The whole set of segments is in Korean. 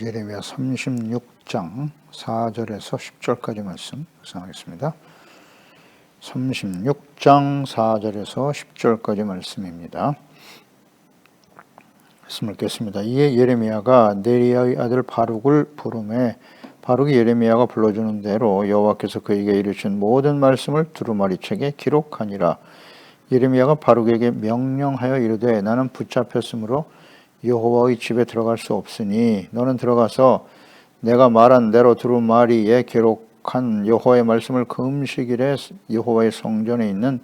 예레미야 36장 4절에서 10절까지 말씀 묵상하겠습니다. 36장 4절에서 10절까지 말씀입니다. 말씀을 읽겠습니다. 이에 예레미야가 네리야의 아들 바룩을 부르매 바룩이 예레미야가 불러주는 대로 여호와께서 그에게 이르신 모든 말씀을 두루마리책에 기록하니라. 예레미야가 바룩에게 명령하여 이르되 나는 붙잡혔으므로 여호와의 집에 들어갈 수 없으니 너는 들어가서 내가 말한 대로 두루마리에 기록한 여호와의 말씀을 금식일에 여호와의 성전에 있는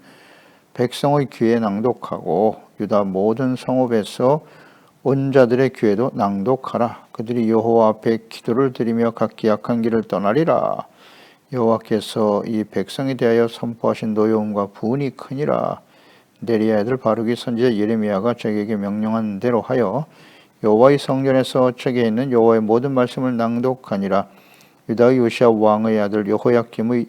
백성의 귀에 낭독하고 유다 모든 성읍에서 온 자들의 귀에도 낭독하라. 그들이 여호와 앞에 기도를 드리며 각기 악한 길을 떠나리라. 여호와께서 이 백성에 대하여 선포하신 노여움과 분이 크니라. 네리야 아들 바룩이 선지자 예레미야가 저에게 명령한 대로 하여 여호와의 성전에서 책에 있는 여호와의 모든 말씀을 낭독하니라. 유다의 요시야 왕의 아들 여호야김의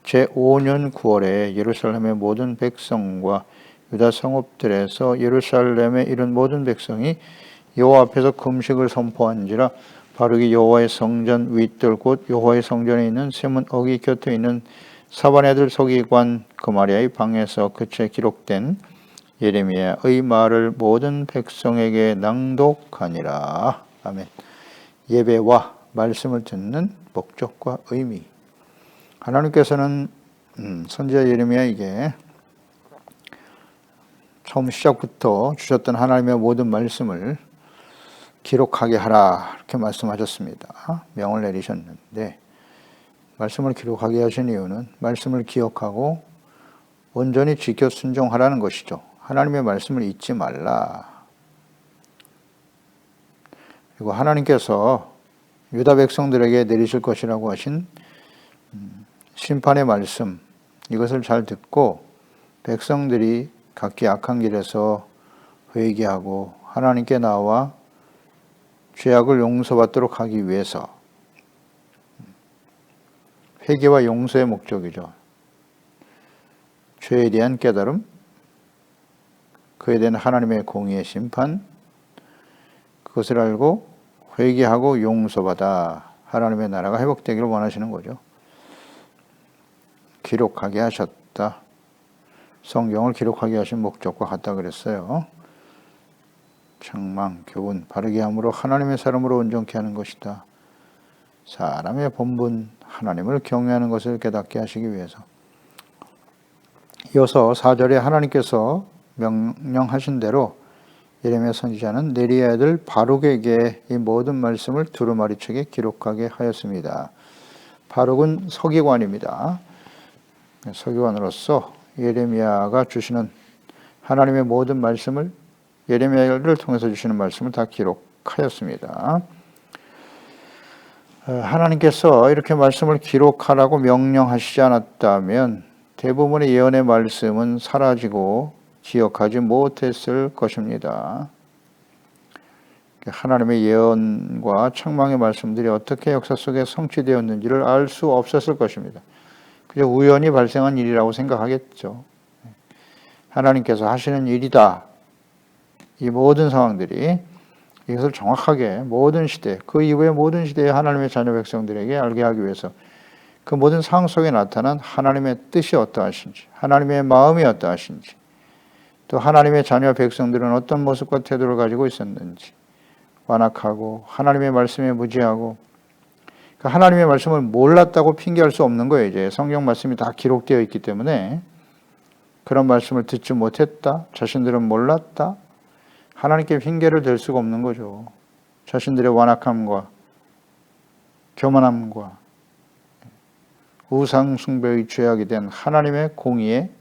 제5년 9월에 예루살렘의 모든 백성과 유다 성읍들에서 예루살렘에 이른 모든 백성이 여호와 앞에서 금식을 선포한지라. 바룩이 여호와의 성전 윗뜰 곧 여호와의 성전에 있는 세문 어기 곁에 있는 사반의 아들 서기관 그마리아의 방에서 그째 기록된 예레미야의 말을 모든 백성에게 낭독하니라. 아멘. 예배와 말씀을 듣는 목적과 의미. 하나님께서는 선지자 예레미야에게 처음 시작부터 주셨던 하나님의 모든 말씀을 기록하게 하라 이렇게 말씀하셨습니다. 명을 내리셨는데 말씀을 기록하게 하신 이유는 말씀을 기억하고 온전히 지켜 순종하라는 것이죠. 하나님의 말씀을 잊지 말라. 그리고 하나님께서 유다 백성들에게 내리실 것이라고 하신 심판의 말씀, 이것을 잘 듣고 백성들이 각기 악한 길에서 회개하고 하나님께 나와 죄악을 용서받도록 하기 위해서, 회개와 용서의 목적이죠. 죄에 대한 깨달음, 그에 대한 하나님의 공의의 심판, 그것을 알고 회개하고 용서받아 하나님의 나라가 회복되기를 원하시는 거죠. 기록하게 하셨다. 성경을 기록하게 하신 목적과 같다 그랬어요. 책망, 교훈, 바르게 함으로 하나님의 사람으로 온전케 하는 것이다. 사람의 본분, 하나님을 경외하는 것을 깨닫게 하시기 위해서. 이어서 4절에 하나님께서 명령하신 대로 예레미야 선지자는 네리야 아들 바룩에게 이 모든 말씀을 두루마리책에 기록하게 하였습니다. 바룩은 서기관입니다. 서기관으로서 예레미야가 주시는 하나님의 모든 말씀을, 예레미야를 통해서 주시는 말씀을 다 기록하였습니다. 하나님께서 이렇게 말씀을 기록하라고 명령하시지 않았다면 대부분의 예언의 말씀은 사라지고 기억하지 못했을 것입니다. 하나님의 예언과 책망의 말씀들이 어떻게 역사 속에 성취되었는지를 알 수 없었을 것입니다. 그저 우연히 발생한 일이라고 생각하겠죠. 하나님께서 하시는 일이다. 이 모든 상황들이 이것을 정확하게 모든 시대, 그 이후의 모든 시대의 하나님의 자녀 백성들에게 알게 하기 위해서 그 모든 상황 속에 나타난 하나님의 뜻이 어떠하신지, 하나님의 마음이 어떠하신지, 또 하나님의 자녀 백성들은 어떤 모습과 태도를 가지고 있었는지, 완악하고 하나님의 말씀에 무지하고, 그 하나님의 말씀을 몰랐다고 핑계할 수 없는 거예요. 이제 성경 말씀이 다 기록되어 있기 때문에 그런 말씀을 듣지 못했다, 자신들은 몰랐다, 하나님께 핑계를 댈 수가 없는 거죠. 자신들의 완악함과 교만함과 우상숭배의 죄악이 된 하나님의 공의의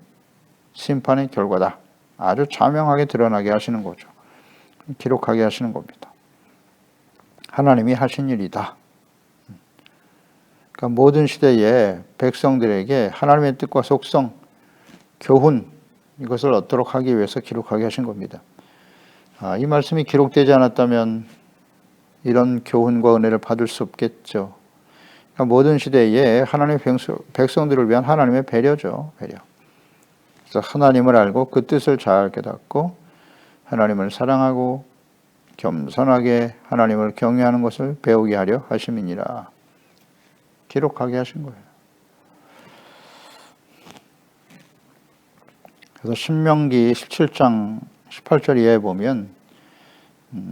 심판의 결과다. 아주 자명하게 드러나게 하시는 거죠. 기록하게 하시는 겁니다. 하나님이 하신 일이다. 그러니까 모든 시대의 백성들에게 하나님의 뜻과 속성, 교훈, 이것을 얻도록 하기 위해서 기록하게 하신 겁니다. 이 말씀이 기록되지 않았다면 이런 교훈과 은혜를 받을 수 없겠죠. 그러니까 모든 시대에 하나님의 백성들을 위한 하나님의 배려죠. 배려. 그래서 하나님을 알고 그 뜻을 잘 깨닫고 하나님을 사랑하고 겸손하게 하나님을 경외하는 것을 배우게 하려 하심이니라. 기록하게 하신 거예요. 그래서 신명기 17장 18절 이하에 보면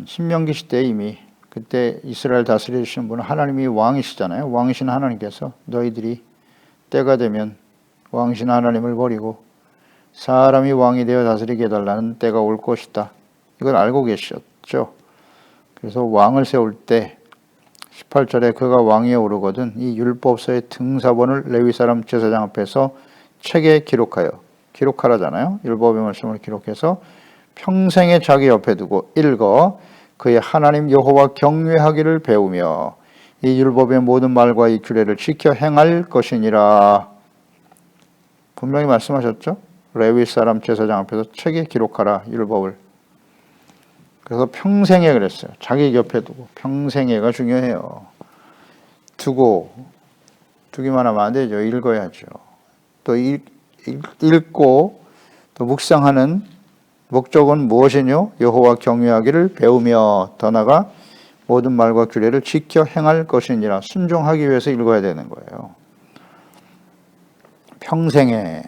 신명기 시대에 이미 그때 이스라엘 다스리시는 분은 하나님이 왕이시잖아요. 왕이신 하나님께서 너희들이 때가 되면 왕이신 하나님을 버리고 사람이 왕이 되어 다스리게 해달라는 때가 올 것이다. 이걸 알고 계셨죠. 그래서 왕을 세울 때 18절에 그가 왕위에 오르거든 이 율법서의 등사본을 레위 사람 제사장 앞에서 책에 기록하라잖아요. 율법의 말씀을 기록해서 평생에 자기 옆에 두고 읽어 그의 하나님 여호와 경외하기를 배우며 이 율법의 모든 말과 이 규례를 지켜 행할 것이니라. 분명히 말씀하셨죠. 레위 사람 제사장 앞에서 책에 기록하라 율법을. 그래서 평생에 그랬어요. 자기 옆에 두고. 평생에가 중요해요. 두기만 하면 안 되죠. 읽어야죠. 또 읽고 또 묵상하는 목적은 무엇이뇨? 여호와 경외하기를 배우며 더 나아가 모든 말과 규례를 지켜 행할 것이니라. 순종하기 위해서 읽어야 되는 거예요. 평생에.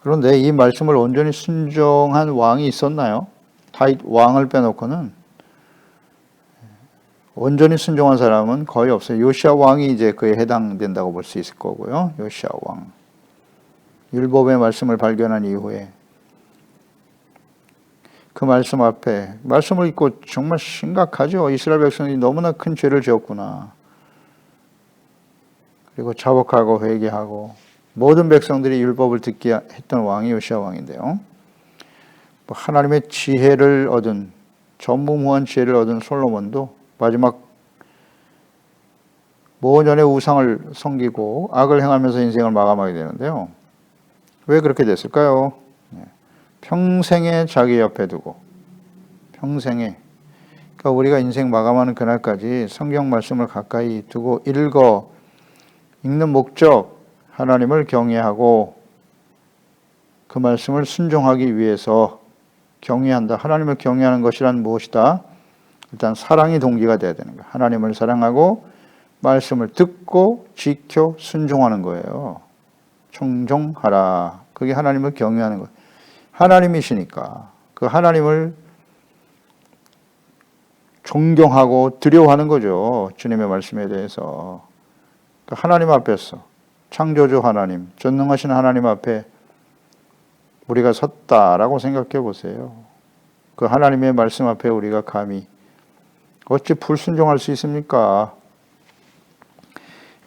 그런데 이 말씀을 온전히 순종한 왕이 있었나요? 다윗 왕을 빼놓고는 온전히 순종한 사람은 거의 없어요. 요시야 왕이 이제 그에 해당된다고 볼 수 있을 거고요. 요시야 왕. 율법의 말씀을 발견한 이후에 그 말씀 앞에 말씀을 읽고 정말 심각하죠. 이스라엘 백성이 너무나 큰 죄를 지었구나. 그리고 자복하고 회개하고 모든 백성들이 율법을 듣게 했던 왕이 요시야 왕인데요. 하나님의 지혜를 얻은 전무후한 지혜를 얻은 솔로몬도 마지막 모년의 우상을 섬기고 악을 행하면서 인생을 마감하게 되는데요. 왜 그렇게 됐을까요? 평생에 자기 옆에 두고 평생에 그러니까 우리가 인생 마감하는 그날까지 성경 말씀을 가까이 두고 읽는 목적 하나님을 경외하고 그 말씀을 순종하기 위해서 경외한다. 하나님을 경외하는 것이란 무엇이다? 일단 사랑이 동기가 돼야 되는 거예요. 하나님을 사랑하고 말씀을 듣고 지켜 순종하는 거예요. 청종하라. 그게 하나님을 경외하는 거예요. 하나님이시니까 그 하나님을 존경하고 두려워하는 거죠. 주님의 말씀에 대해서. 하나님 앞에서 창조주 하나님, 전능하신 하나님 앞에 우리가 섰다라고 생각해 보세요. 그 하나님의 말씀 앞에 우리가 감히 어찌 불순종할 수 있습니까?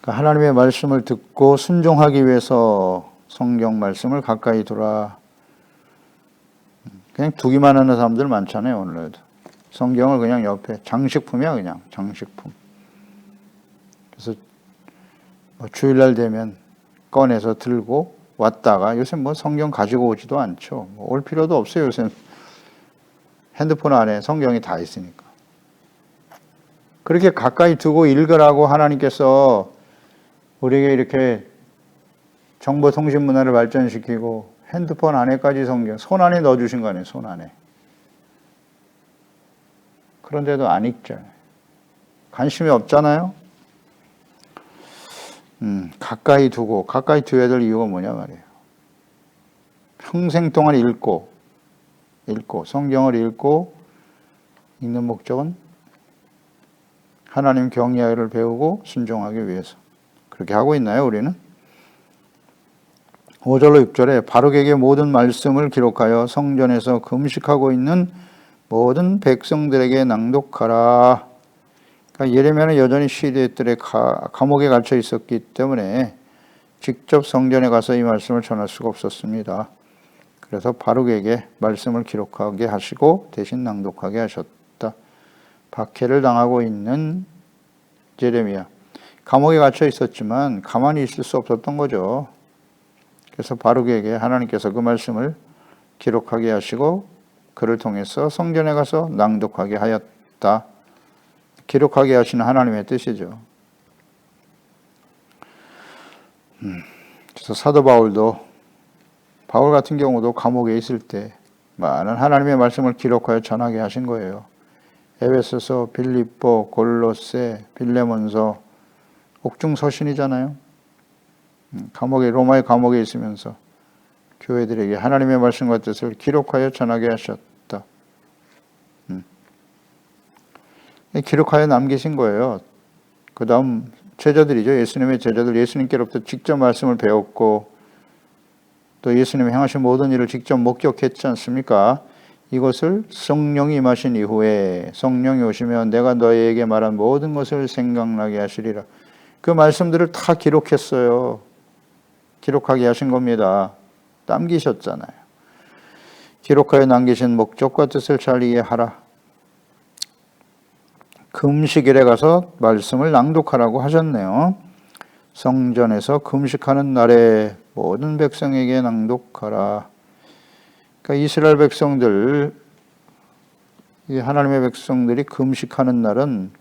하나님의 말씀을 듣고 순종하기 위해서 성경 말씀을 가까이 두라. 그냥 두기만 하는 사람들 많잖아요. 오늘도 성경을 그냥 옆에 장식품이야. 그냥 장식품. 그래서 주일날 되면 꺼내서 들고 왔다가 요새 성경 가지고 오지도 않죠. 올 필요도 없어요. 요새 핸드폰 안에 성경이 다 있으니까. 그렇게 가까이 두고 읽으라고 하나님께서 우리에게 이렇게 정보통신 문화를 발전시키고 핸드폰 안에까지 성경, 손 안에 넣어주신 거 아니에요. 손 안에. 그런데도 안 읽잖아요. 관심이 없잖아요. 가까이 두어야 될 이유가 뭐냐 말이에요. 평생 동안 읽고 성경을 읽는 목적은 하나님 경외를 배우고 순종하기 위해서. 그렇게 하고 있나요, 우리는? 5절로 6절에 바룩에게 모든 말씀을 기록하여 성전에서 금식하고 있는 모든 백성들에게 낭독하라. 그러니까 예레미야는 여전히 시대들의 감옥에 갇혀 있었기 때문에 직접 성전에 가서 이 말씀을 전할 수가 없었습니다. 그래서 바룩에게 말씀을 기록하게 하시고 대신 낭독하게 하셨다. 박해를 당하고 있는 예레미야. 감옥에 갇혀 있었지만 가만히 있을 수 없었던 거죠. 그래서 바룩에게 하나님께서 그 말씀을 기록하게 하시고 그를 통해서 성전에 가서 낭독하게 하였다. 기록하게 하시는 하나님의 뜻이죠. 그래서 사도 바울 같은 경우도 감옥에 있을 때 많은 하나님의 말씀을 기록하여 전하게 하신 거예요. 에베소서, 빌립보, 골로새, 빌레몬서, 옥중서신이잖아요. 로마의 감옥에 있으면서 교회들에게 하나님의 말씀과 뜻을 기록하여 전하게 하셨다. 기록하여 남기신 거예요. 그 다음 제자들이죠. 예수님의 제자들, 예수님께로부터 직접 말씀을 배웠고 또 예수님이 행하신 모든 일을 직접 목격했지 않습니까? 이것을 성령이 임하신 이후에 성령이 오시면 내가 너희에게 말한 모든 것을 생각나게 하시리라. 그 말씀들을 다 기록했어요. 기록하게 하신 겁니다. 남기셨잖아요. 기록하여 남기신 목적과 뜻을 잘 이해하라. 금식일에 가서 말씀을 낭독하라고 하셨네요. 성전에서 금식하는 날에 모든 백성에게 낭독하라. 그러니까 이스라엘 백성들, 하나님의 백성들이 금식하는 날은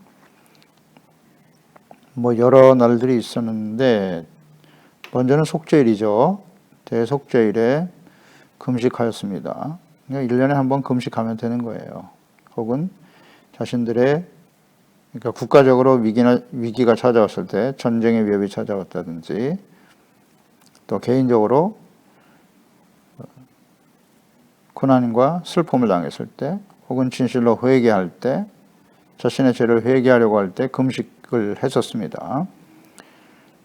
여러 날들이 있었는데 먼저는 속죄일이죠. 대속죄일에 금식하였습니다. 그러니까 1년에 한 번 금식하면 되는 거예요. 혹은 자신들의 그러니까 국가적으로 위기가 찾아왔을 때, 전쟁의 위협이 찾아왔다든지 또 개인적으로 고난과 슬픔을 당했을 때, 혹은 진실로 회개할 때, 자신의 죄를 회개하려고 할 때 금식을 했었습니다.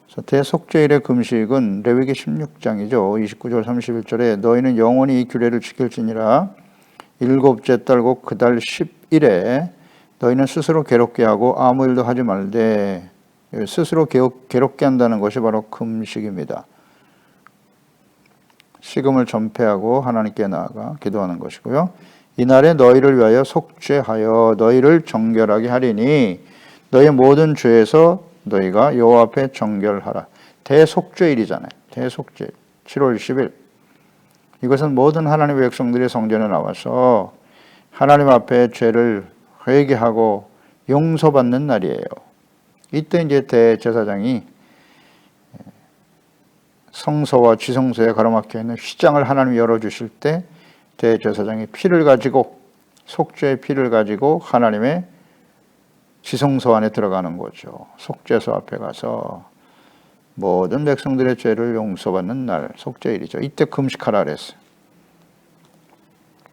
그래서 대속죄일의 금식은 레위기 16장이죠. 29절 31절에 너희는 영원히 이 규례를 지킬지니라. 일곱째 달 곧 그 달 10일에 너희는 스스로 괴롭게 하고 아무 일도 하지 말되. 스스로 괴롭게 한다는 것이 바로 금식입니다. 식음을 전폐하고 하나님께 나아가 기도하는 것이고요. 이날에 너희를 위하여 속죄하여 너희를 정결하게 하리니 너희 모든 죄에서 너희가 여호와 앞에 정결하라. 대속죄일이잖아요. 대속죄일 7월 10일. 이것은 모든 하나님의 백성들이 성전에 나와서 하나님 앞에 죄를 회개하고 용서받는 날이에요. 이때 이제 대제사장이 성소와 지성소에 가로막혀 있는 휘장을 하나님이 열어주실 때 대제사장이 피를 가지고, 속죄의 피를 가지고 하나님의 지성소 안에 들어가는 거죠. 속죄소 앞에 가서 모든 백성들의 죄를 용서받는 날, 속죄일이죠. 이때 금식하라 그랬어요.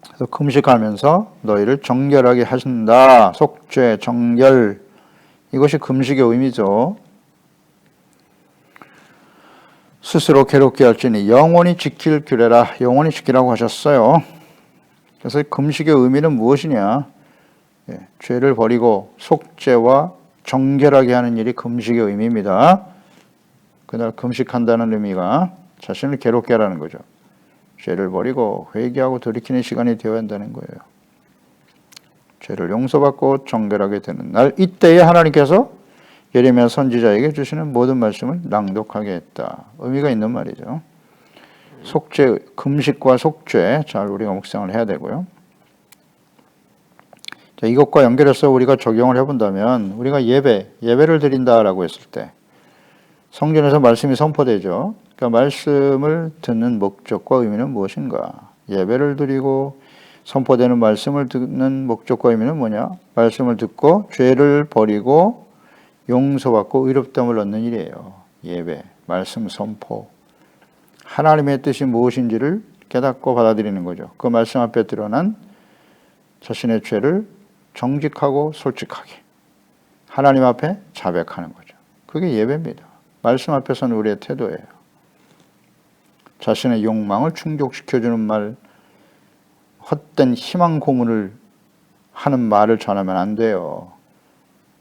그래서 금식하면서 너희를 정결하게 하신다. 속죄, 정결, 이것이 금식의 의미죠. 스스로 괴롭게 할지니 영원히 지킬 규례라. 영원히 지키라고 하셨어요. 그래서 금식의 의미는 무엇이냐? 죄를 버리고 속죄와 정결하게 하는 일이 금식의 의미입니다. 그날 금식한다는 의미가 자신을 괴롭게 하라는 거죠. 죄를 버리고 회개하고 돌이키는 시간이 되어야 한다는 거예요. 죄를 용서받고 정결하게 되는 날, 이때에 하나님께서 예레미야 선지자에게 주시는 모든 말씀을 낭독하게 했다. 의미가 있는 말이죠. 속죄, 금식과 속죄, 잘 우리가 묵상을 해야 되고요. 자, 이것과 연결해서 우리가 적용을 해본다면, 우리가 예배를 드린다라고 했을 때 성전에서 말씀이 선포되죠. 그러니까 말씀을 듣는 목적과 의미는 무엇인가? 예배를 드리고 선포되는 말씀을 듣는 목적과 의미는 뭐냐? 말씀을 듣고 죄를 버리고 용서받고 의롭다함을 얻는 일이에요. 예배, 말씀 선포. 하나님의 뜻이 무엇인지를 깨닫고 받아들이는 거죠. 그 말씀 앞에 드러난 자신의 죄를 정직하고 솔직하게 하나님 앞에 자백하는 거죠. 그게 예배입니다. 말씀 앞에서는 우리의 태도예요. 자신의 욕망을 충족시켜주는 말, 헛된 희망 고문을 하는 말을 전하면 안 돼요.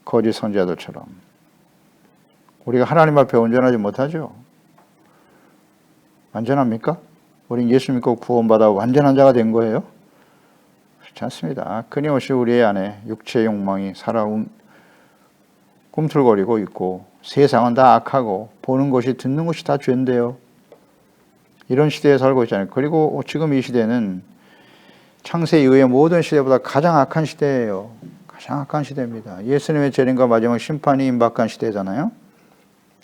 거짓 선지자들처럼. 우리가 하나님 앞에 온전하지 못하죠. 완전합니까? 우린 예수 믿고 구원받아 완전한 자가 된 거예요? 그렇지 않습니다. 끊임없이 우리 안에 육체의 욕망이 꿈틀거리고 있고 세상은 다 악하고 보는 것이 듣는 것이 다 죄인데요. 이런 시대에 살고 있잖아요. 그리고 지금 이 시대는 창세 이후의 모든 시대보다 가장 악한 시대예요. 가장 악한 시대입니다. 예수님의 재림과 마지막 심판이 임박한 시대잖아요.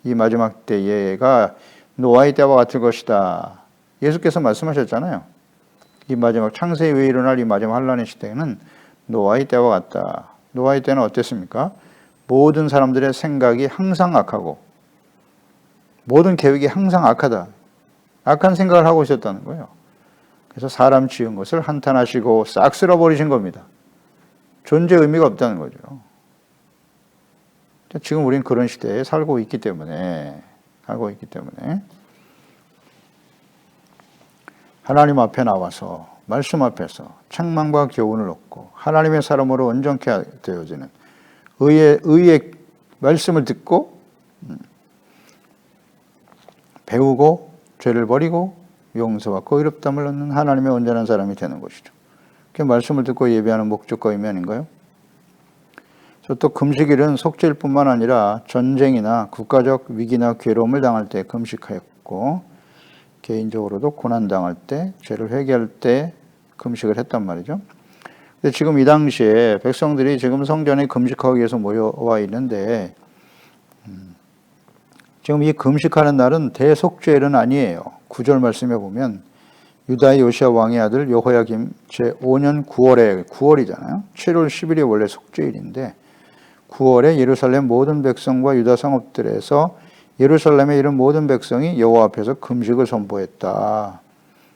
이 마지막 때가 노아의 때와 같을 것이다. 예수께서 말씀하셨잖아요. 이 마지막 창세 이후에 일어날 이 마지막 환란의 시대는 노아의 때와 같다. 노아의 때는 어땠습니까? 모든 사람들의 생각이 항상 악하고 모든 계획이 항상 악하다. 악한 생각을 하고 있었다는 거예요. 그래서 사람 지은 것을 한탄하시고 싹 쓸어버리신 겁니다. 존재 의미가 없다는 거죠. 지금 우리는 그런 시대에 살고 있기 때문에 하나님 앞에 나와서 말씀 앞에서 책망과 교훈을 얻고 하나님의 사람으로 온전케 되어지는 의의 말씀을 듣고 배우고 죄를 버리고 용서받고 의롭다함을 얻는 하나님의 온전한 사람이 되는 것이죠. 그 말씀을 듣고 예배하는 목적과 의미 아닌가요? 또 금식일은 속죄일 뿐만 아니라 전쟁이나 국가적 위기나 괴로움을 당할 때 금식하였고 개인적으로도 고난당할 때 죄를 회개할 때 금식을 했단 말이죠. 근데 지금 이 당시에 백성들이 지금 성전에 금식하기 위해서 모여와 있는데 지금 이 금식하는 날은 대속죄일은 아니에요. 9절 말씀에 보면 유다의 요시야 왕의 아들 여호야김 제5년 9월이잖아요. 7월 10일이 원래 속죄일인데 9월에 예루살렘 모든 백성과 유다 성읍들에서 예루살렘에 이른 모든 백성이 여호와 앞에서 금식을 선포했다.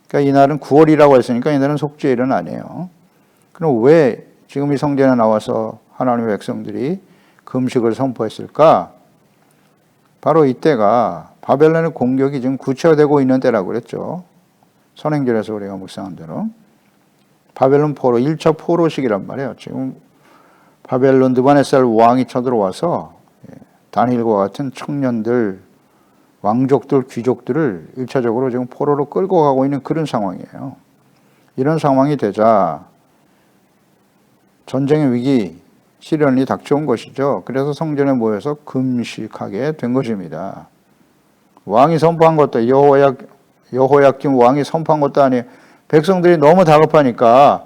그러니까 이날은 9월이라고 했으니까 이날은 속죄일은 아니에요. 그럼 왜 지금 이 성전에 나와서 하나님의 백성들이 금식을 선포했을까? 바로 이때가 바벨론의 공격이 지금 구체화되고 있는 때라고 그랬죠. 선행절에서 우리가 묵상한 대로. 바벨론 포로, 1차 포로 시기란 말이에요. 지금 바벨론 느부갓네살 왕이 쳐들어와서 다니엘과 같은 청년들, 왕족들, 귀족들을 1차적으로 지금 포로로 끌고 가고 있는 그런 상황이에요. 이런 상황이 되자 전쟁의 위기, 시련이 닥쳐온 것이죠. 그래서 성전에 모여서 금식하게 된 것입니다. 왕이 선포한 것도 여호야김 왕이 선포한 것도 아니에요. 백성들이 너무 다급하니까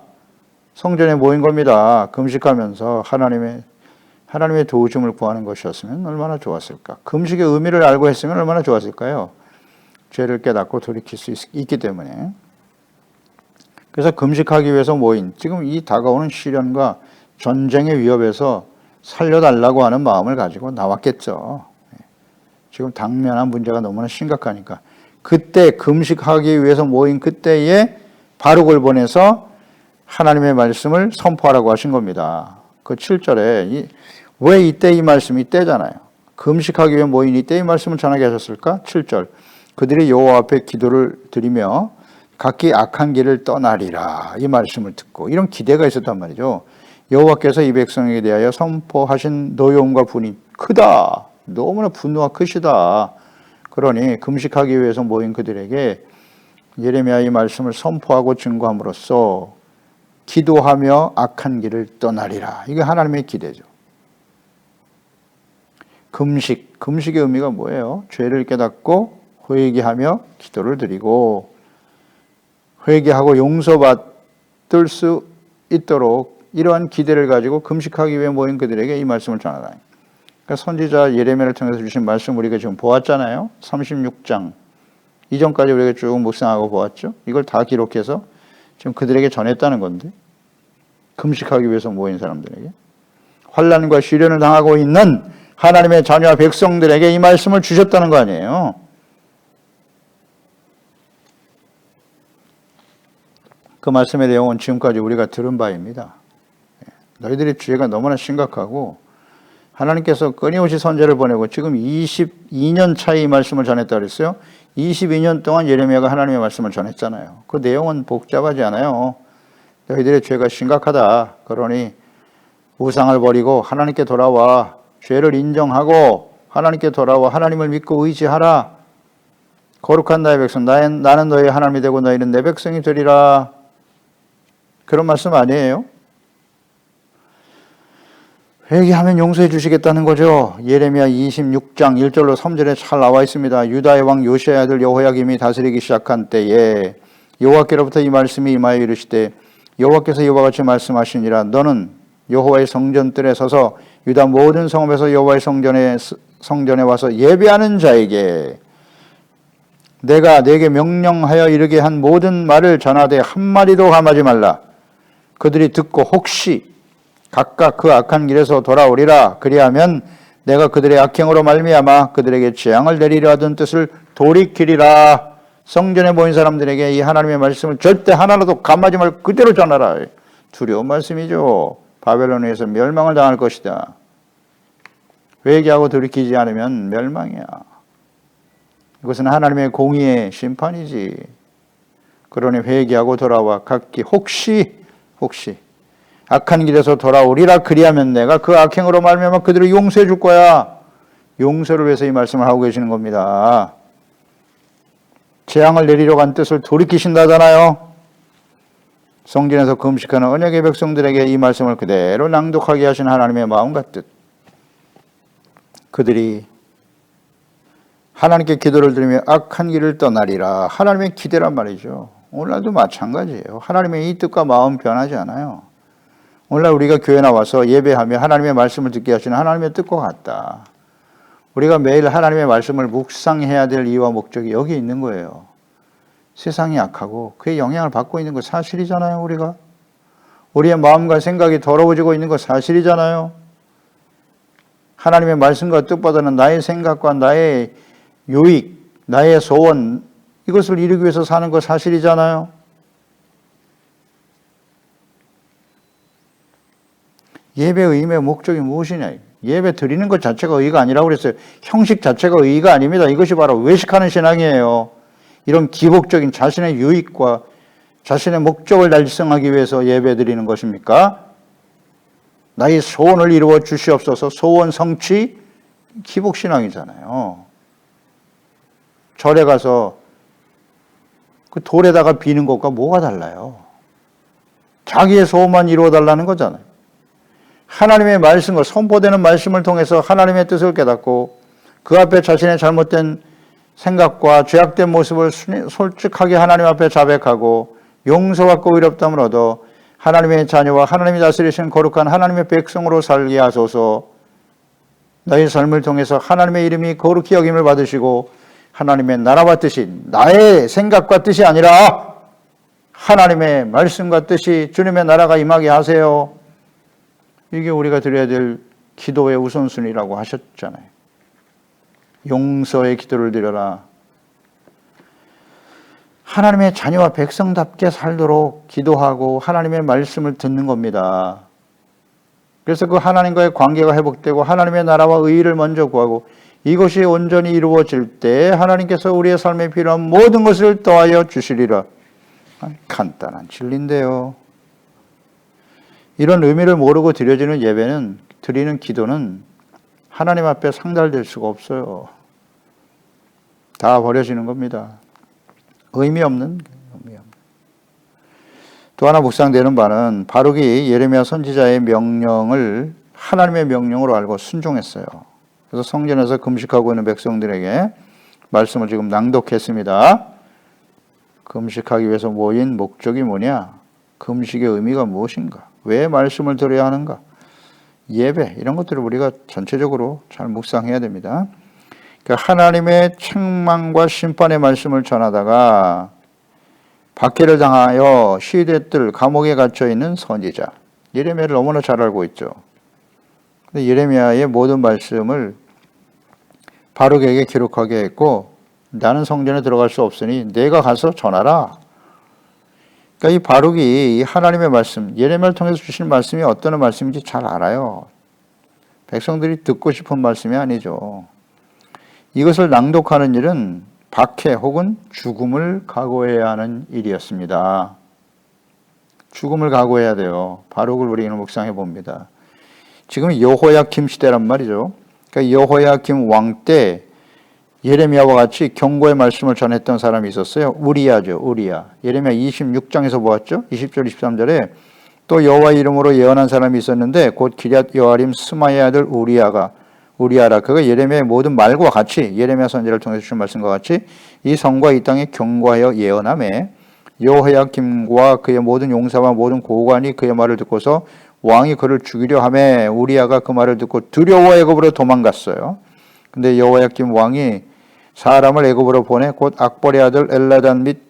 성전에 모인 겁니다. 금식하면서 하나님의 도우심을 구하는 것이었으면 얼마나 좋았을까. 금식의 의미를 알고 했으면 얼마나 좋았을까요? 죄를 깨닫고 돌이킬 수 있기 때문에. 그래서 금식하기 위해서 모인 지금 이 다가오는 시련과 전쟁의 위협에서 살려달라고 하는 마음을 가지고 나왔겠죠. 지금 당면한 문제가 너무나 심각하니까. 그때 금식하기 위해서 모인 그때에 바룩을 보내서 하나님의 말씀을 선포하라고 하신 겁니다. 그 7절에 왜 이때 이 말씀이 이때잖아요. 금식하기 위해 모인 이때 이 말씀을 전하게 하셨을까? 7절 그들이 여호와 앞에 기도를 드리며 각기 악한 길을 떠나리라 이 말씀을 듣고 이런 기대가 있었단 말이죠. 여호와께서 이 백성에게 대하여 선포하신 노여움과 분이 크다. 너무나 분노가 크시다. 그러니 금식하기 위해서 모인 그들에게 예레미야 이 말씀을 선포하고 증거함으로써 기도하며 악한 길을 떠나리라. 이게 하나님의 기대죠. 금식의 의미가 뭐예요? 죄를 깨닫고 회개하며 기도를 드리고 회개하고 용서받을 수 있도록 이러한 기대를 가지고 금식하기 위해 모인 그들에게 이 말씀을 전하다. 그러니까 선지자 예레미야를 통해서 주신 말씀 우리가 지금 보았잖아요. 36장 이전까지 우리가 쭉 묵상하고 보았죠. 이걸 다 기록해서 지금 그들에게 전했다는 건데 금식하기 위해서 모인 사람들에게 환난과 시련을 당하고 있는 하나님의 자녀와 백성들에게 이 말씀을 주셨다는 거 아니에요. 그 말씀의 내용은 지금까지 우리가 들은 바입니다. 너희들의 죄가 너무나 심각하고 하나님께서 끊임없이 선지자를 보내고 지금 22년 차이 말씀을 전했다고 그랬어요. 22년 동안 예레미야가 하나님의 말씀을 전했잖아요. 그 내용은 복잡하지 않아요. 너희들의 죄가 심각하다. 그러니 우상을 버리고 하나님께 돌아와 죄를 인정하고 하나님께 돌아와 하나님을 믿고 의지하라. 거룩한 나의 백성 나는 너희 하나님이 되고 너희는 내 백성이 되리라. 그런 말씀 아니에요? 회개하면 용서해 주시겠다는 거죠. 예레미야 26장 1절로 3절에 잘 나와 있습니다. 유다의 왕 요시야의 아들 여호야김이 다스리기 시작한 때에 여호와께로부터 이 말씀이 임하여 이르시되 여호와께서 이와 같이 말씀하시니라. 너는 여호와의 성전뜰에 서서 유다 모든 성읍에서 여호와의 성전에 와서 예배하는 자에게 내가 네게 명령하여 이르게 한 모든 말을 전하되 한마디도 감하지 말라. 그들이 듣고 혹시 각각 그 악한 길에서 돌아오리라. 그리하면 내가 그들의 악행으로 말미암아 그들에게 재앙을 내리려 하던 뜻을 돌이키리라. 성전에 모인 사람들에게 이 하나님의 말씀을 절대 하나라도 감하지 말고 그대로 전하라. 두려운 말씀이죠. 바벨론에서 멸망을 당할 것이다. 회개하고 돌이키지 않으면 멸망이야. 이것은 하나님의 공의의 심판이지. 그러니 회개하고 돌아와 각기 혹시 악한 길에서 돌아오리라. 그리하면 내가 그 악행으로 말미암아 그들을 용서해 줄 거야. 용서를 위해서 이 말씀을 하고 계시는 겁니다. 재앙을 내리려고 한 뜻을 돌이키신다잖아요. 성전에서 금식하는 언약의 백성들에게 이 말씀을 그대로 낭독하게 하신 하나님의 마음과 뜻. 그들이 하나님께 기도를 드리며 악한 길을 떠나리라. 하나님의 기대란 말이죠. 오늘날도 마찬가지예요. 하나님의 이 뜻과 마음 변하지 않아요. 오늘날 우리가 교회 나와서 예배하며 하나님의 말씀을 듣게 하시는 하나님의 뜻과 같다. 우리가 매일 하나님의 말씀을 묵상해야 될 이유와 목적이 여기 있는 거예요. 세상이 악하고 그의 영향을 받고 있는 거 사실이잖아요. 우리의 마음과 생각이 더러워지고 있는 거 사실이잖아요. 하나님의 말씀과 뜻보다는 나의 생각과 나의 유익, 나의 소원, 이것을 이루기 위해서 사는 거 사실이잖아요. 예배의 의미의 목적이 무엇이냐? 예배 드리는 것 자체가 의의가 아니라고 그랬어요. 형식 자체가 의의가 아닙니다. 이것이 바로 외식하는 신앙이에요. 이런 기복적인 자신의 유익과 자신의 목적을 달성하기 위해서 예배 드리는 것입니까? 나의 소원을 이루어 주시옵소서. 소원 성취 기복신앙이잖아요. 절에 가서 그 돌에다가 비는 것과 뭐가 달라요? 자기의 소원만 이루어 달라는 거잖아요. 하나님의 말씀과 선포되는 말씀을 통해서 하나님의 뜻을 깨닫고 그 앞에 자신의 잘못된 생각과 죄악된 모습을 솔직하게 하나님 앞에 자백하고 용서받고 의롭다함을 얻어 하나님의 자녀와 하나님이 다스리시는 거룩한 하나님의 백성으로 살게 하소서. 너희 삶을 통해서 하나님의 이름이 거룩히 여김을 받으시고 하나님의 나라와 뜻이 나의 생각과 뜻이 아니라 하나님의 말씀과 뜻이 주님의 나라가 임하게 하세요. 이게 우리가 드려야 될 기도의 우선순위라고 하셨잖아요. 용서의 기도를 드려라. 하나님의 자녀와 백성답게 살도록 기도하고 하나님의 말씀을 듣는 겁니다. 그래서 그 하나님과의 관계가 회복되고 하나님의 나라와 의의를 먼저 구하고 이것이 온전히 이루어질 때 하나님께서 우리의 삶에 필요한 모든 것을 더하여 주시리라. 간단한 진리인데요. 이런 의미를 모르고 드려지는 예배는, 드리는 기도는 하나님 앞에 상달될 수가 없어요. 다 버려지는 겁니다. 의미 없는. 또 하나 묵상되는 바는 바룩이 예레미야 선지자의 명령을 하나님의 명령으로 알고 순종했어요. 그래서 성전에서 금식하고 있는 백성들에게 말씀을 지금 낭독했습니다. 금식하기 위해서 모인 목적이 뭐냐? 금식의 의미가 무엇인가? 왜 말씀을 들어야 하는가? 예배, 이런 것들을 우리가 전체적으로 잘 묵상해야 됩니다. 그러니까 하나님의 책망과 심판의 말씀을 전하다가 박해를 당하여 시대들 감옥에 갇혀 있는 선지자 예레미야를 너무나 잘 알고 있죠. 근데 예레미야의 모든 말씀을 바룩에게 기록하게 했고 나는 성전에 들어갈 수 없으니 내가 가서 전하라. 그러니까 이 바룩이 이 하나님의 말씀, 예레미야를 통해서 주신 말씀이 어떤 말씀인지 잘 알아요. 백성들이 듣고 싶은 말씀이 아니죠. 이것을 낭독하는 일은 박해 혹은 죽음을 각오해야 하는 일이었습니다. 죽음을 각오해야 돼요. 바룩을 우리는 묵상해 봅니다. 지금 여호야김 시대란 말이죠. 그러니까 여호야김 왕 때 예레미야와 같이 경고의 말씀을 전했던 사람이 있었어요. 우리야죠. 우리야. 예레미야 26장에서 보았죠. 20절 23절에 또 여호와의 이름으로 예언한 사람이 있었는데 곧 기럇 여아림 스마의 아들 우리야라. 그가 예레미야의 모든 말과 같이 예레미야 선지자를 통해서 주신 말씀과 같이 이 성과 이 땅에 경고하여 예언하매 여호야김과 그의 모든 용사와 모든 고관이 그의 말을 듣고서 왕이 그를 죽이려 하매 우리야가 그 말을 듣고 두려워 애굽으로 도망갔어요. 근데 여호야김 왕이 사람을 애굽으로 보내 곧 악보의 아들 엘라단 및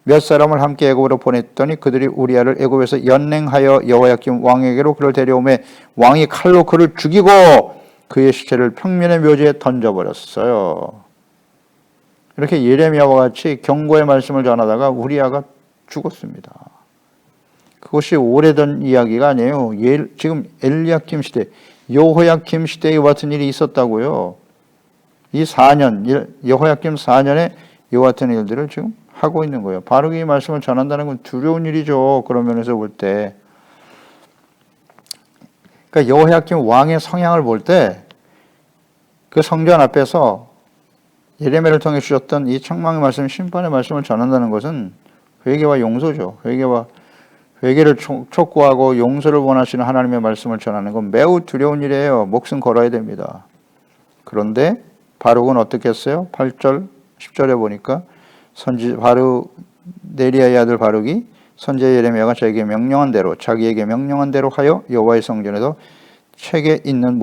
몇 사람을 함께 애굽으로 보냈더니 그들이 우리아를 애굽에서 연행하여 여호야kim 왕에게로 그를 데려오매 왕이 칼로 그를 죽이고 그의 시체를 평면의 묘지에 던져버렸어요. 이렇게 예레미야와 같이 경고의 말씀을 전하다가 우리아가 죽었습니다. 그것이 오래전 이야기가 아니에요. 지금 엘리야kim 시대, 여호야kim 시대에 같은 일이 있었다고요. 이 4년, 여호야kim 4년에 이와 같은 일들을 지금 하고 있는 거예요. 바룩이 이 말씀을 전한다는 건 두려운 일이죠. 그런 면에서 볼 때. 그러니까 여호야kim 왕의 성향을 볼 때 그 성전 앞에서 예레미야를 통해 주셨던 이 책망의 말씀, 심판의 말씀을 전한다는 것은 회개와 용서죠. 회개를 촉구하고 용서를 원하시는 하나님의 말씀을 전하는 건 매우 두려운 일이에요. 목숨 걸어야 됩니다. 그런데 바룩은 어떻게 했어요? 8절, 10절에 보니까 네리야의 아들 바룩이 선지자 예레미야가 자기에게 명령한 대로 하여 여호와의 성전에서 책에 있는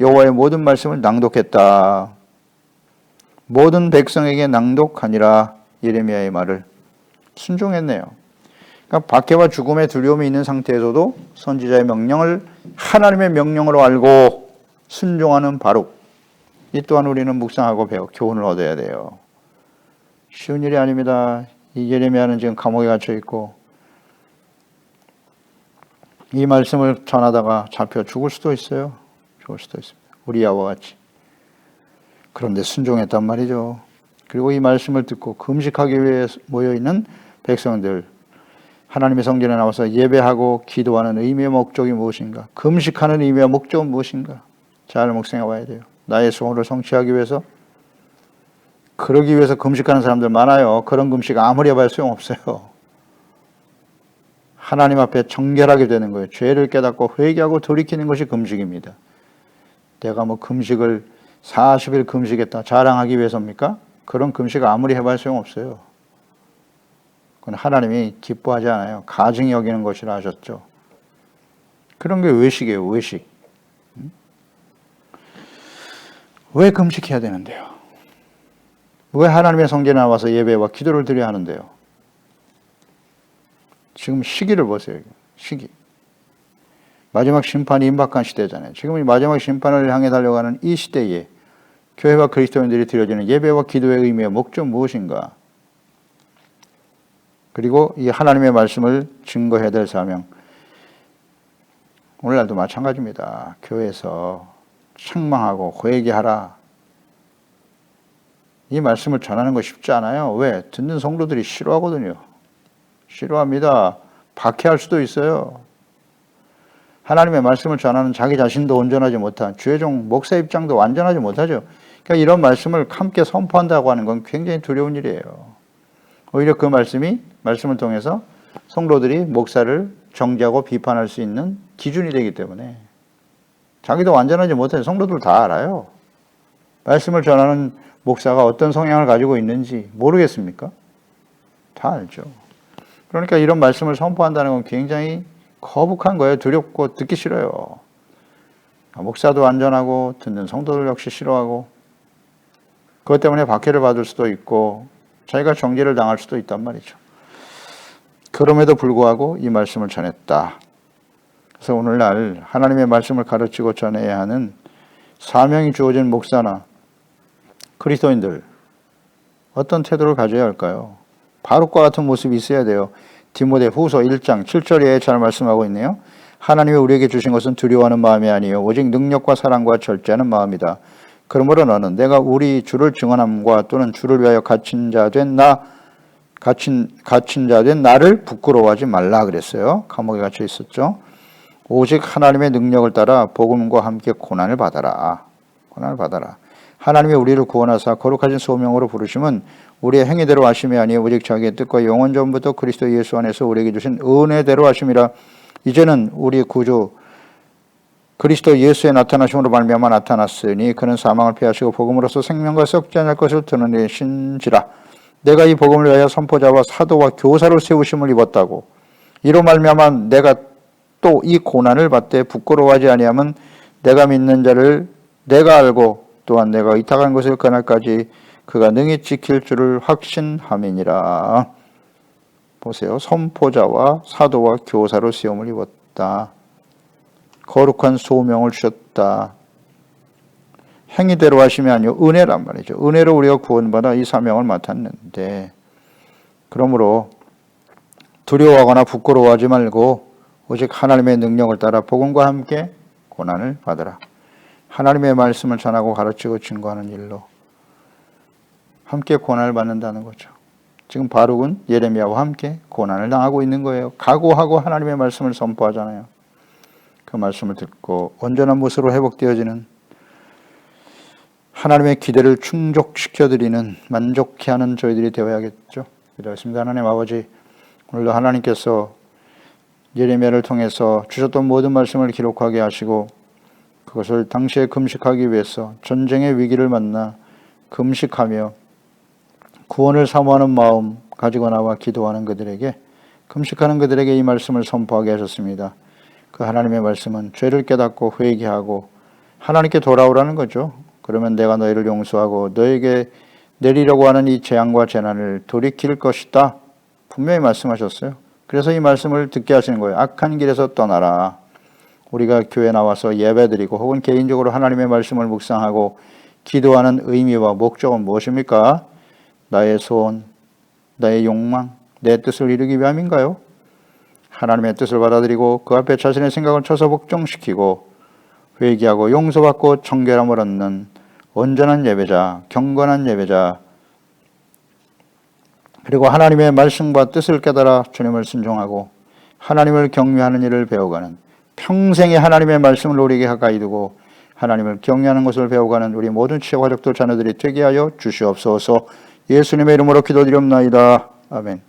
여호와의 모든 말씀을 낭독했다. 모든 백성에게 낭독하니라. 예레미야의 말을 순종했네요. 그러니까 박해와 죽음의 두려움이 있는 상태에서도 선지자의 명령을 하나님의 명령으로 알고 순종하는 바룩. 이 또한 우리는 묵상하고 교훈을 얻어야 돼요. 쉬운 일이 아닙니다. 이 예레미야는 지금 감옥에 갇혀 있고 이 말씀을 전하다가 잡혀 죽을 수도 있어요. 죽을 수도 있습니다. 우리야와 같이. 그런데 순종했단 말이죠. 그리고 이 말씀을 듣고 금식하기 위해 모여있는 백성들, 하나님의 성전에 나와서 예배하고 기도하는 의미의 목적이 무엇인가? 금식하는 의미의 목적은 무엇인가? 잘 묵상해 봐야 돼요. 나의 소원을 성취하기 위해서, 그러기 위해서 금식하는 사람들 많아요. 그런 금식 아무리 해봐야 소용없어요. 하나님 앞에 정결하게 되는 거예요. 죄를 깨닫고 회개하고 돌이키는 것이 금식입니다. 내가 금식을 40일 금식했다 자랑하기 위해서입니까? 그런 금식 아무리 해봐야 소용없어요. 그건 하나님이 기뻐하지 않아요. 가증히 여기는 것이라 하셨죠. 그런 게 외식이에요. 외식. 왜 금식해야 되는데요? 왜 하나님의 성전에 나와서 예배와 기도를 드려야 하는데요? 지금 시기를 보세요. 시기. 마지막 심판이 임박한 시대잖아요. 지금 이 마지막 심판을 향해 달려가는 이 시대에 교회와 그리스도인들이 드려지는 예배와 기도의 의미의 목적 무엇인가? 그리고 이 하나님의 말씀을 증거해야 될 사명. 오늘날도 마찬가지입니다. 교회에서 책망하고 회개하라. 이 말씀을 전하는 거 쉽지 않아요. 왜? 듣는 성도들이 싫어하거든요. 싫어합니다. 박해할 수도 있어요. 하나님의 말씀을 전하는 자기 자신도 온전하지 못한 죄종 목사 입장도 완전하지 못하죠. 그러니까 이런 말씀을 함께 선포한다고 하는 건 굉장히 두려운 일이에요. 오히려 그 말씀을 통해서 성도들이 목사를 정죄하고 비판할 수 있는 기준이 되기 때문에 자기도 완전하지 못해요. 성도들 다 알아요. 말씀을 전하는 목사가 어떤 성향을 가지고 있는지 모르겠습니까? 다 알죠. 그러니까 이런 말씀을 선포한다는 건 굉장히 거북한 거예요. 두렵고 듣기 싫어요. 목사도 안전하고 듣는 성도들 역시 싫어하고 그것 때문에 박해를 받을 수도 있고 자기가 정죄를 당할 수도 있단 말이죠. 그럼에도 불구하고 이 말씀을 전했다. 그래서 오늘날 하나님의 말씀을 가르치고 전해야 하는 사명이 주어진 목사나 그리스도인들 어떤 태도를 가져야 할까요? 바룩과 같은 모습이 있어야 돼요. 디모데후서 1장 7절에 잘 말씀하고 있네요. 하나님이 우리에게 주신 것은 두려워하는 마음이 아니요 오직 능력과 사랑과 절제하는 마음이다. 그러므로 너는 내가 우리 주를 증언함과 또는 주를 위하여 갇힌 자 된 나를 부끄러워하지 말라 그랬어요. 감옥에 갇혀 있었죠. 오직 하나님의 능력을 따라 복음과 함께 고난을 받아라. 고난을 받아라. 하나님이 우리를 구원하사 거룩하신 소명으로 부르심은 우리의 행위대로 하심이 아니요 오직 자기의 뜻과 영원 전부터 그리스도 예수 안에서 우리에게 주신 은혜대로 하심이라. 이제는 우리 구주 그리스도 예수의 나타나심으로 말미암아 나타났으니 그는 사망을 피하시고 복음으로서 생명과 썩지 않을 것을 드러내신지라. 내가 이 복음을 위하여 선포자와 사도와 교사로 세우심을 입었다고. 이로 말미암아 내가 또 이 고난을 받되 부끄러워하지 아니함은 내가 믿는 자를 내가 알고 또한 내가 의탁한 것을 그날까지 그가 능히 지킬 줄을 확신함이니라. 보세요. 선포자와 사도와 교사로 시험을 입었다. 거룩한 소명을 주셨다. 행위대로 하심이 아니요 은혜란 말이죠. 은혜로 우리가 구원받아 이 사명을 맡았는데, 그러므로 두려워하거나 부끄러워하지 말고 오직 하나님의 능력을 따라 복음과 함께 고난을 받으라. 하나님의 말씀을 전하고 가르치고 증거하는 일로 함께 고난을 받는다는 거죠. 지금 바룩은 예레미야와 함께 고난을 당하고 있는 거예요. 각오하고 하나님의 말씀을 선포하잖아요. 그 말씀을 듣고 온전한 모습으로 회복되어지는, 하나님의 기대를 충족시켜드리는, 만족케 하는 저희들이 되어야겠죠. 기도하겠습니다. 하나님 아버지, 오늘도 하나님께서 예레미야를 통해서 주셨던 모든 말씀을 기록하게 하시고 그것을 당시에 금식하기 위해서 전쟁의 위기를 만나 금식하며 구원을 사모하는 마음 가지고 나와 기도하는 그들에게, 금식하는 그들에게 이 말씀을 선포하게 하셨습니다. 그 하나님의 말씀은 죄를 깨닫고 회개하고 하나님께 돌아오라는 거죠. 그러면 내가 너희를 용서하고 너에게 내리려고 하는 이 재앙과 재난을 돌이킬 것이다. 분명히 말씀하셨어요. 그래서 이 말씀을 듣게 하시는 거예요. 악한 길에서 떠나라. 우리가 교회 나와서 예배드리고 혹은 개인적으로 하나님의 말씀을 묵상하고 기도하는 의미와 목적은 무엇입니까? 나의 소원, 나의 욕망, 내 뜻을 이루기 위함인가요? 하나님의 뜻을 받아들이고 그 앞에 자신의 생각을 쳐서 복종시키고 회개하고 용서받고 청결함을 얻는 온전한 예배자, 경건한 예배자, 그리고 하나님의 말씀과 뜻을 깨달아 주님을 순종하고 하나님을 경외하는 일을 배워가는, 평생에 하나님의 말씀을 우리에게 가까이 두고 하나님을 경외하는 것을 배워가는 우리 모든 지체 가족들 자녀들이 되게 하여 주시옵소서. 예수님의 이름으로 기도드리옵나이다. 아멘.